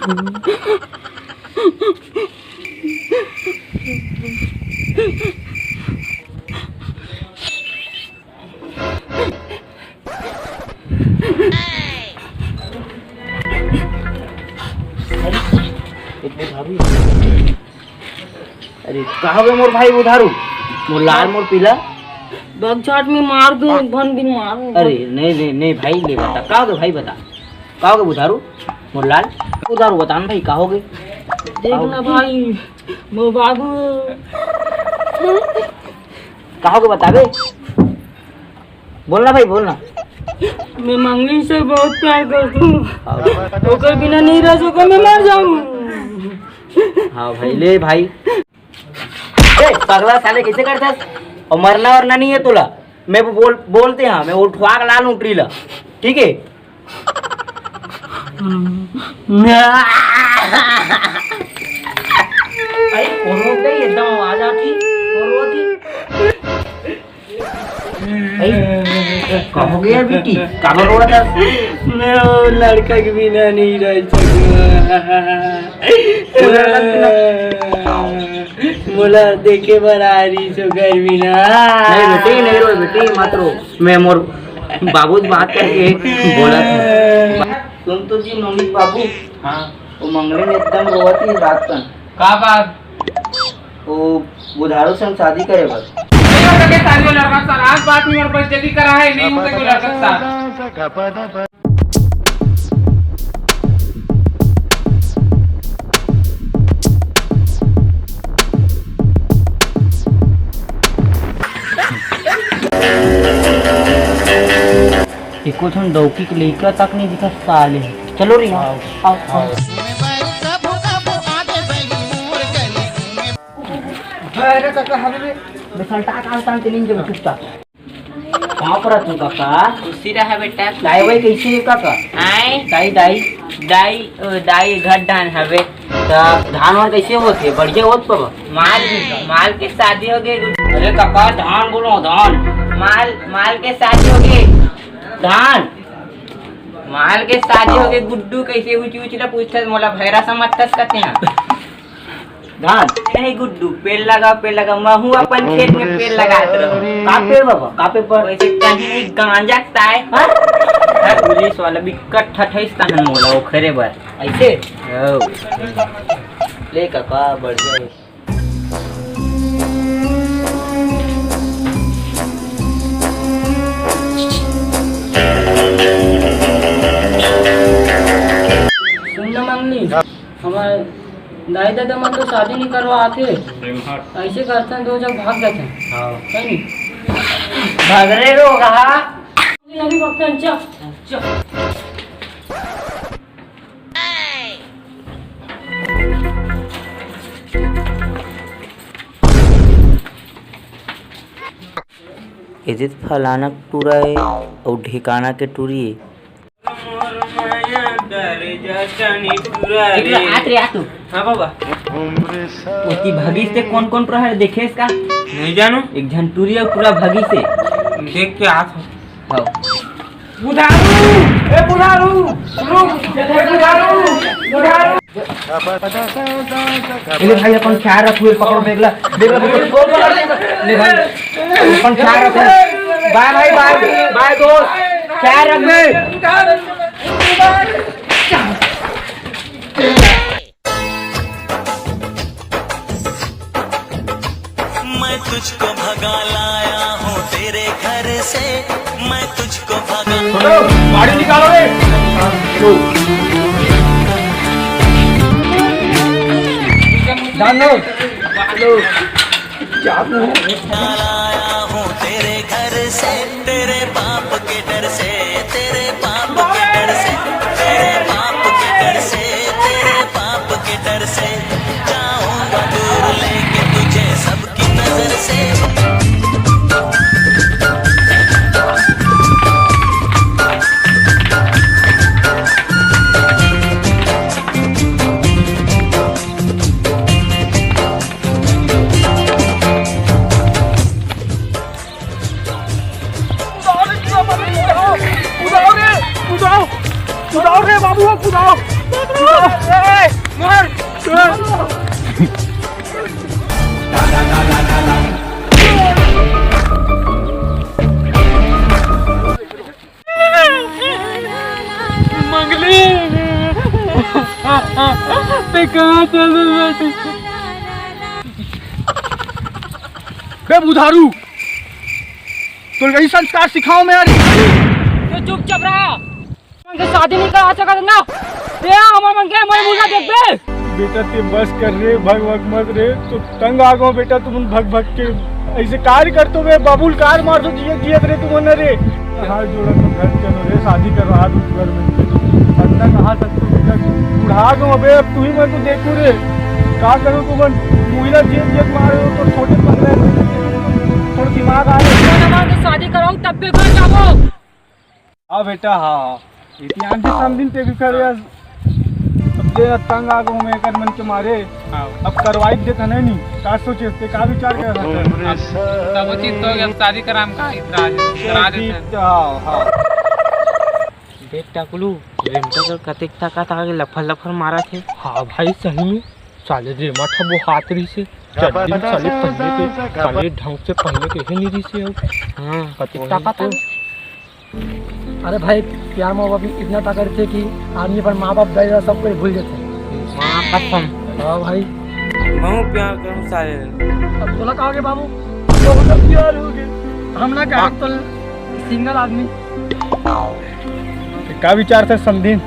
अरे कहाँ गए मोर भाई उधारू, मोर लाल मोर पीला बगचाट में मार दूं, भन दिन मार। अरे नहीं नहीं भाई, ले बता कहाँ गए भाई, बता कहाँ गए उधारू मोर लाल उधारू, बता ना भाई कहाँ गए। देखना भाई मोर बाबू कहाँ गए बता बे, बोलना भाई बोलना। मैं मंगली से बहुत प्यार करती हूँ, ओकर बिना नहीं रह सकूं, मैं मर जाऊँ। हाँ भाई ले भाई। पगला साले कैसे करता और मरना वरना नहीं है तुला, मैं बोलते हैं मैं उठवा के लाल उठरी ला, ठीक है। अरे कोरो गई एकदम आवाज आती कोरो थी। कहाँ गया बेटी, कहाँ रो रहा था। मैं वो लड़का के बिना नहीं रह सकूं, बोला देखे बरारी सो गर्मी ना। नहीं रो बेटी मत रो, मैं मोर बाबू से बात करके बोला था। तुम तो जी नोनी बाबू। हाँ वो मंगले में एकदम रोआ थी रात का। का बात? वो बुधारू से हम शादी करे बस। सारी लड़का सर आज बात नहीं और बस जल्दी करा है नहीं मुझे कोई लड़का साथ। एको थन डौकी के लेकर तक नहीं दिखा साले। चलो रे आओ आओ। अरे काका हमें बेसलटा काल तान तेलिंग के चुपचाप। कहां पर तू काका? उसी रहा बेटा। दाई भाई कैसे है काका? आए दाई घर धान हवे त धान और कैसे होते, बढ़िया होत बाबा। माल के शादी हो गई। अरे काका धान बोलो धान, माल के शादी हो गई। धान माल के शादी हो गई। गुड्डू कैसे ऊंची ना पूछता मोला भैरा समझतस कहते हैं। धान नहीं गुड्डू पेड़ लगा मैं हूँ अपन खेत में पेड़ लगात रहो। का पेड़ बाबा, का पेड़ पर वैसे कहीं गांजा ताए पुलिस वाला भी कट ठठैसता है मोला वो खरे बर ऐसे ले काका बढ़िया है। सुनना मंगली, हमारे दाई दादा मन तो शादी नहीं करवाते, ऐसे करते हैं दो जग भाग जाते हैं। हाँ नहीं भाग रहे हो कहा नहीं भागते हैं। चल इजित फलाना टूरा है और ठिकाना के टूरी है। हाँ बाबा उसकी भगी से कौन कौन प्रहर देखे इसका नहीं जानू। एक झंटूरी और पूरा भगी से देख के आत हाँ। ले भाई अपन ख्याल रखो, पकड़ो बेगला ले भाई अपन ख्याल रखो। बाय भाई बाय दोस्त, ख्याल रख। मैं तुझको भगा लाया हूँ तेरे घर से, मैं तुझको भगा। गाड़ी निकालो रे। लाया हूँ तेरे घर से, तेरे बाप के डर से, तेरे बाप के डर से, तेरे बाप के डर से, तेरे बाप के डर से जाऊंगा दूर लेके तुझे सबकी नजर से। बे बुधारू, तो यही संस्कार सिखाओ मैं यार। तो चुपचाप रहा, शादी नहीं करा सकता ना। ये हमारे मन के मैं मुर्गा देख बे। बेटा ते बस कर रे, भग भग मत रे, तो तंग आ गो बेटा तुम भग भग के ऐसे कार्य कर तो वे बाबुल कार मार दो जियत रे तुम रे। हाथ जोड़ा तो घर चलो रे, शादी करो हाथ घर में। अंदर कहाँ तक तो बेटा बुढ़ा गो अबे, अब तू ही मैं तो देखू रे का करूँ तुम मुहिला जेब मारे हो तो छोटे पन रहे, थोड़ा दिमाग आ रहा। शादी कराऊं तब भी कर जाओ। हाँ बेटा हाँ, इतिहास के समझिन ते भी कर यार। अब ले तंग आ गो मैं कर मन के मारे। अब करवाई देता नहीं का सोचे ते का विचार कर रहा है। तब चीज तो अब शादी कराम का इतराज करा देते। हां हां बेटा कुलू रेमटा कर कतेक ताकत आगे लफर मारा थे। हाँ भाई सही में साले रेमा था वो हाथ रही से चड्डी साले पहने के साले ढंग से पहने के ही नहीं रही से। अब हाँ कतेक ताकत है। अरे भाई प्यार माँ बाप इतना ताकत थे कि आदमी पर माँ बाप दादा सब कुछ भूल जाते। माँ कसम। हाँ भाई बहुत प्यार करूँ साले। अब तोला कहोगे बाबू बहुत प्यार हो गए हम ना कहा तो सिंगल आदमी। का विचार था समझिन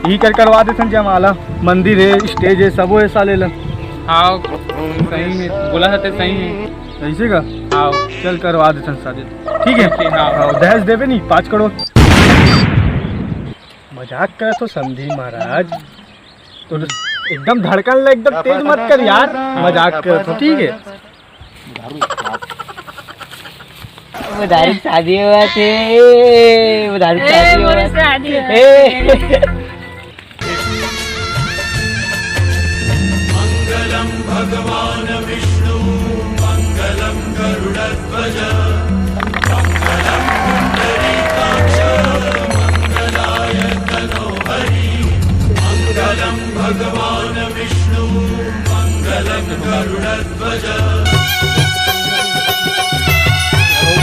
यही कर करवा देते जयमाला, मंदिर है स्टेज है सब है साले लन। हाँ सही में बोला था सही है ऐसे का। हाँ चल करवा देते शादी, ठीक है। हाँ दहेज देवे नहीं 5 करोड़। मजाक कर तो समझी महाराज, तो एकदम धड़कन ले एकदम तेज मत कर यार, मजाक कर तो ठीक है। उधारी शादी हुआ थे, उधारी शादी हुआ थे। मंगलम भगवान विष्णु मंगलम गरुड़ध्वज मंगलम पुंडरीकाक्ष मंगलाय तनोहरि मंगलम भगवान विष्णु मंगलम गरुड़ध्वज।